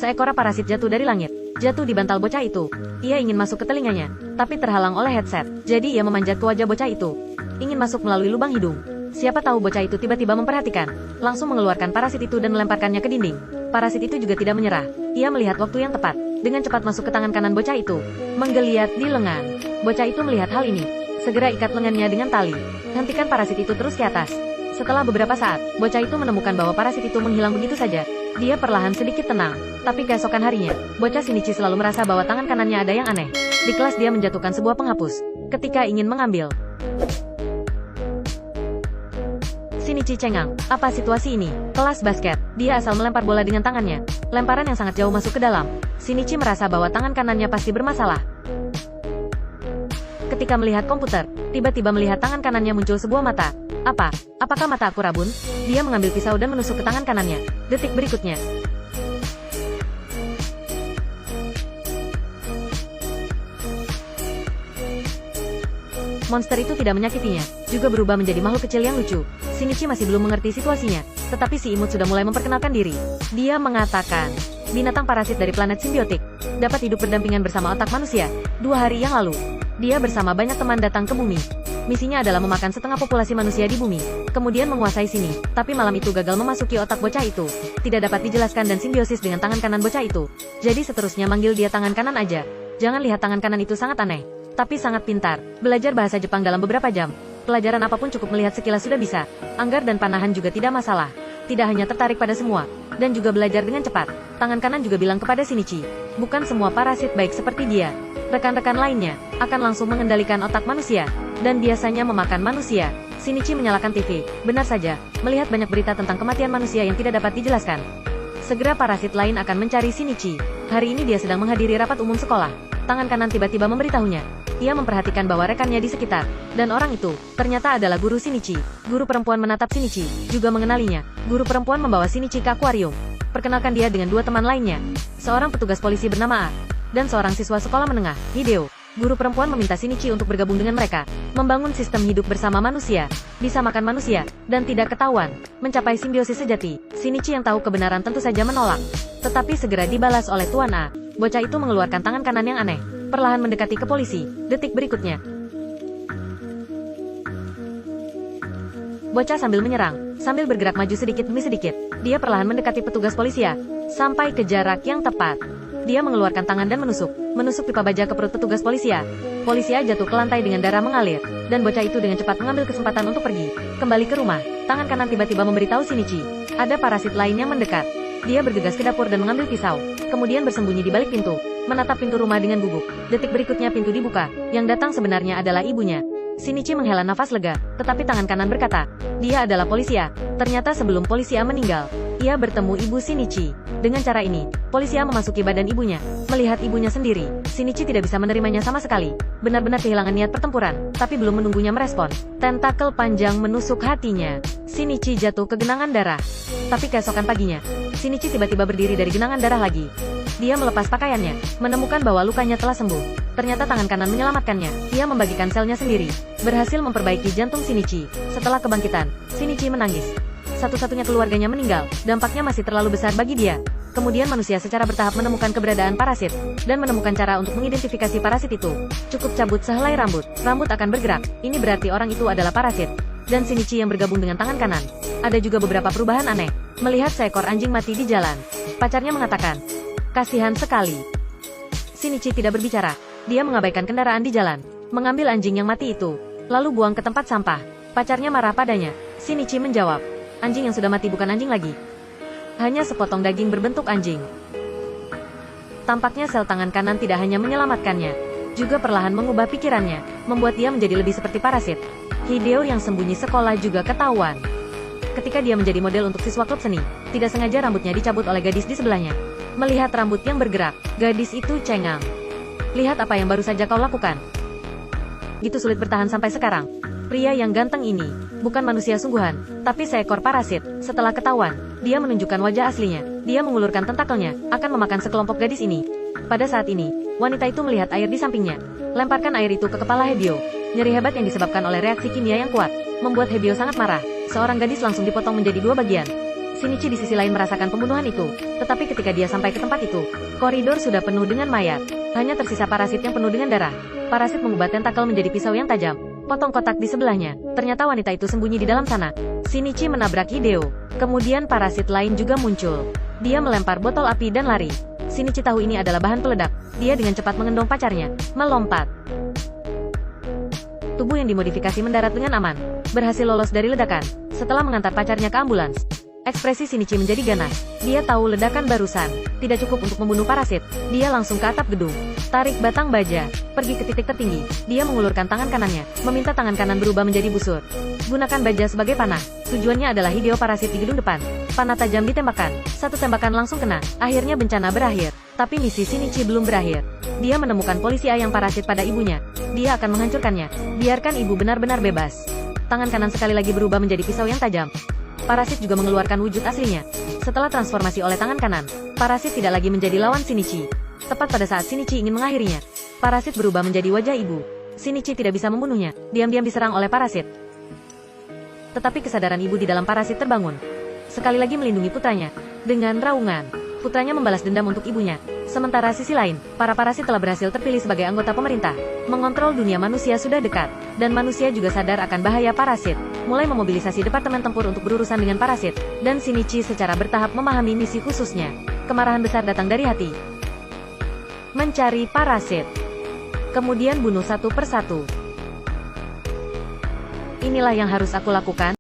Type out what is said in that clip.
Seekor parasit jatuh dari langit. Jatuh di bantal bocah itu. Ia ingin masuk ke telinganya, tapi terhalang oleh headset. Jadi ia memanjat ke wajah bocah itu. Ingin masuk melalui lubang hidung. Siapa tahu bocah itu tiba-tiba memperhatikan. Langsung mengeluarkan parasit itu dan melemparkannya ke dinding. Parasit itu juga tidak menyerah. Ia melihat waktu yang tepat. Dengan cepat masuk ke tangan kanan bocah itu. Menggeliat di lengan. Bocah itu melihat hal ini. Segera ikat lengannya dengan tali. Hentikan parasit itu terus ke atas. Setelah beberapa saat, bocah itu menemukan bahwa parasit itu menghilang begitu saja. Dia perlahan sedikit tenang. Tapi keesokan harinya, bocah Shinichi selalu merasa bahwa tangan kanannya ada yang aneh. Di kelas dia menjatuhkan sebuah penghapus. Ketika ingin mengambil, Shinichi cengang. Apa situasi ini? Kelas basket. Dia asal melempar bola dengan tangannya. Lemparan yang sangat jauh masuk ke dalam. Shinichi merasa bahwa tangan kanannya pasti bermasalah. Ketika melihat komputer, tiba-tiba melihat tangan kanannya muncul sebuah mata. Apa? Apakah mata aku rabun? Dia mengambil pisau dan menusuk ke tangan kanannya. Detik berikutnya, monster itu tidak menyakitinya, juga berubah menjadi makhluk kecil yang lucu. Shinichi masih belum mengerti situasinya, tetapi si imut sudah mulai memperkenalkan diri. Dia mengatakan, binatang parasit dari planet simbiotik, dapat hidup berdampingan bersama otak manusia. 2 hari yang lalu, dia bersama banyak teman datang ke bumi. Misinya adalah memakan setengah populasi manusia di bumi, kemudian menguasai sini. Tapi malam itu gagal memasuki otak bocah itu. Tidak dapat dijelaskan dan simbiosis dengan tangan kanan bocah itu. Jadi seterusnya manggil dia tangan kanan aja. Jangan lihat tangan kanan itu sangat aneh, tapi sangat pintar. Belajar bahasa Jepang dalam beberapa jam. Pelajaran apapun cukup melihat sekilas sudah bisa. Anggar dan panahan juga tidak masalah. Tidak hanya tertarik pada semua, dan juga belajar dengan cepat. Tangan kanan juga bilang kepada Shinichi, bukan semua parasit baik seperti dia. Rekan-rekan lainnya akan langsung mengendalikan otak manusia, dan biasanya memakan manusia. Shinichi menyalakan TV. Benar saja, melihat banyak berita tentang kematian manusia yang tidak dapat dijelaskan. Segera parasit lain akan mencari Shinichi. Hari ini dia sedang menghadiri rapat umum sekolah. Tangan kanan tiba-tiba memberitahunya. Ia memperhatikan bahwa rekannya di sekitar, dan orang itu ternyata adalah guru Shinichi. Guru perempuan menatap Shinichi, juga mengenalinya. Guru perempuan membawa Shinichi ke akuarium. Perkenalkan dia dengan 2 teman lainnya. Seorang petugas polisi bernama A, dan seorang siswa sekolah menengah, Hideo. Guru perempuan meminta Shinichi untuk bergabung dengan mereka, membangun sistem hidup bersama manusia, bisa makan manusia, dan tidak ketahuan, mencapai simbiosis sejati. Shinichi yang tahu kebenaran tentu saja menolak, tetapi segera dibalas oleh Tuan A. Bocah itu mengeluarkan tangan kanan yang aneh, perlahan mendekati ke polisi. Detik berikutnya, bocah sambil menyerang, sambil bergerak maju sedikit demi sedikit. Dia perlahan mendekati petugas polisi sampai ke jarak yang tepat. Dia mengeluarkan tangan dan menusuk pipa baja ke perut petugas polisi. Polisi jatuh ke lantai dengan darah mengalir, dan bocah itu dengan cepat mengambil kesempatan untuk pergi kembali ke rumah. Tangan kanan tiba-tiba memberitahu Shinichi, ada parasit lain yang mendekat. Dia bergegas ke dapur dan mengambil pisau, kemudian bersembunyi di balik pintu, menatap pintu rumah dengan gugup. Detik berikutnya pintu dibuka. Yang datang sebenarnya adalah ibunya. Shinichi menghela nafas lega, tetapi tangan kanan berkata, dia adalah polisi A. Ternyata sebelum polisi A meninggal, ia bertemu ibu Shinichi. Dengan cara ini, polisi A memasuki badan ibunya. Melihat ibunya sendiri, Shinichi tidak bisa menerimanya sama sekali. Benar-benar kehilangan niat pertempuran, tapi belum menunggunya merespon. Tentakel panjang menusuk hatinya. Shinichi jatuh ke genangan darah. Tapi keesokan paginya, Shinichi tiba-tiba berdiri dari genangan darah lagi. Dia melepas pakaiannya, menemukan bahwa lukanya telah sembuh. Ternyata tangan kanan menyelamatkannya. Ia membagikan selnya sendiri, berhasil memperbaiki jantung Shinichi. Setelah kebangkitan, Shinichi menangis. Satu-satunya keluarganya meninggal, dampaknya masih terlalu besar bagi dia. Kemudian manusia secara bertahap menemukan keberadaan parasit, dan menemukan cara untuk mengidentifikasi parasit itu. Cukup cabut sehelai rambut, rambut akan bergerak. Ini berarti orang itu adalah parasit. Dan Shinichi yang bergabung dengan tangan kanan. Ada juga beberapa perubahan aneh. Melihat seekor anjing mati di jalan, pacarnya mengatakan, kasihan sekali. Shinichi tidak berbicara. Dia mengabaikan kendaraan di jalan, mengambil anjing yang mati itu, lalu buang ke tempat sampah. Pacarnya marah padanya. Shinichi menjawab, anjing yang sudah mati bukan anjing lagi. Hanya sepotong daging berbentuk anjing. Tampaknya sel tangan kanan tidak hanya menyelamatkannya, juga perlahan mengubah pikirannya, membuat dia menjadi lebih seperti parasit. Hideo yang sembunyi sekolah juga ketahuan. Ketika dia menjadi model untuk siswa klub seni, tidak sengaja rambutnya dicabut oleh gadis di sebelahnya. Melihat rambut yang bergerak, gadis itu cengang. Lihat apa yang baru saja kau lakukan. Gitu sulit bertahan sampai sekarang. Pria yang ganteng ini bukan manusia sungguhan, tapi seekor parasit. Setelah ketahuan, dia menunjukkan wajah aslinya. Dia mengulurkan tentakelnya, akan memakan sekelompok gadis ini. Pada saat ini, wanita itu melihat air di sampingnya. Lemparkan air itu ke kepala Hebio. Nyeri hebat yang disebabkan oleh reaksi kimia yang kuat membuat Hebio sangat marah. Seorang gadis langsung dipotong menjadi 2 bagian. Shinichi di sisi lain merasakan pembunuhan itu. Tetapi ketika dia sampai ke tempat itu, koridor sudah penuh dengan mayat. Hanya tersisa parasit yang penuh dengan darah. Parasit mengubah tentakel menjadi pisau yang tajam. Potong kotak di sebelahnya. Ternyata wanita itu sembunyi di dalam sana. Shinichi menabrak Hideo. Kemudian parasit lain juga muncul. Dia melempar botol api dan lari. Shinichi tahu ini adalah bahan peledak. Dia dengan cepat mengendong pacarnya, melompat. Tubuh yang dimodifikasi mendarat dengan aman. Berhasil lolos dari ledakan. Setelah mengantar pacarnya ke ambulans, ekspresi Shinichi menjadi ganas. Dia tahu ledakan barusan tidak cukup untuk membunuh parasit. Dia langsung ke atap gedung. Tarik batang baja. Pergi ke titik tertinggi. Dia mengulurkan tangan kanannya, meminta tangan kanan berubah menjadi busur. Gunakan baja sebagai panah. Tujuannya adalah Hideo parasit di gedung depan. Panah tajam ditembakkan. Satu tembakan langsung kena. Akhirnya bencana berakhir. Tapi misi Shinichi belum berakhir. Dia menemukan polisi A yang parasit pada ibunya. Dia akan menghancurkannya. Biarkan ibu benar-benar bebas. Tangan kanan sekali lagi berubah menjadi pisau yang tajam. Parasit juga mengeluarkan wujud aslinya. Setelah transformasi oleh tangan kanan, parasit tidak lagi menjadi lawan Shinichi. Tepat pada saat Shinichi ingin mengakhirinya, parasit berubah menjadi wajah ibu. Shinichi tidak bisa membunuhnya. Diam-diam diserang oleh parasit. Tetapi kesadaran ibu di dalam parasit terbangun. Sekali lagi melindungi putranya. Dengan raungan, putranya membalas dendam untuk ibunya. Sementara sisi lain, para parasit telah berhasil terpilih sebagai anggota pemerintah. Mengontrol dunia manusia sudah dekat. Dan manusia juga sadar akan bahaya parasit. Mulai memobilisasi Departemen Tempur untuk berurusan dengan parasit. Dan Shinichi secara bertahap memahami misi khususnya. Kemarahan besar datang dari hati. Mencari parasit. Kemudian bunuh satu persatu. Inilah yang harus aku lakukan.